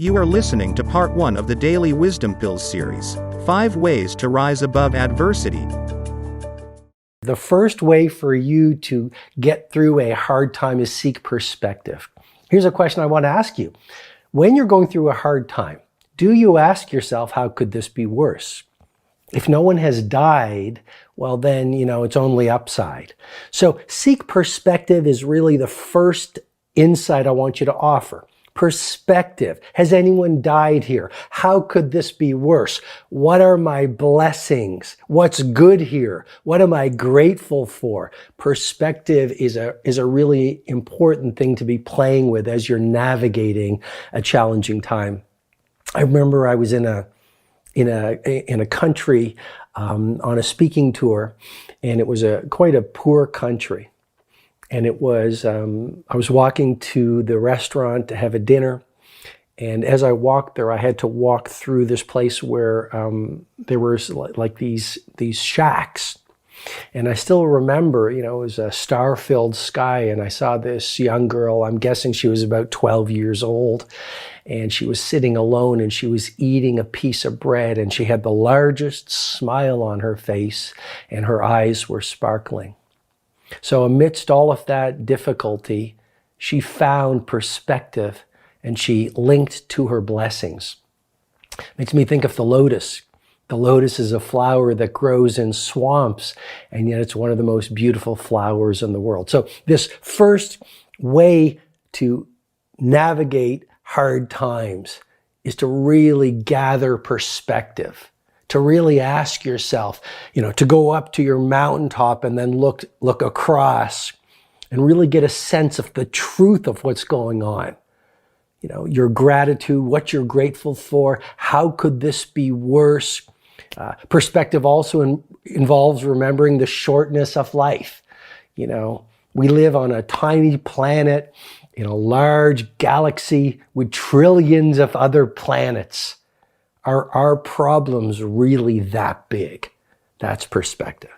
You are listening to part 1 of the Daily Wisdom Pills series, 5 Ways to Rise Above Adversity. The first way for you to get through a hard time is seek perspective. Here's a question I want to ask you. When you're going through a hard time, do you ask yourself, how could this be worse? If no one has died, well then, it's only upside. So seek perspective is really the first insight I want you to offer. Perspective. Has anyone died here? How could this be worse? What are my blessings? What's good here? What am I grateful for? Perspective is a really important thing to be playing with as you're navigating a challenging time. I remember I was in a country on a speaking tour, and it was quite a poor country. And I was walking to the restaurant to have a dinner. And as I walked there, I had to walk through this place where there was like these shacks. And I still remember, it was a star-filled sky, and I saw this young girl, I'm guessing she was about 12 years old, and she was sitting alone and she was eating a piece of bread, and she had the largest smile on her face and her eyes were sparkling. So amidst all of that difficulty, she found perspective and she linked to her blessings. Makes me think of the lotus. The lotus is a flower that grows in swamps, and yet it's one of the most beautiful flowers in the world. So this first way to navigate hard times is to really gather perspective. To really ask yourself, to go up to your mountaintop and then look across and really get a sense of the truth of what's going on. Your gratitude, what you're grateful for, how could this be worse? Perspective also involves remembering the shortness of life. We live on a tiny planet in a large galaxy with trillions of other planets. Are our problems really that big? That's perspective.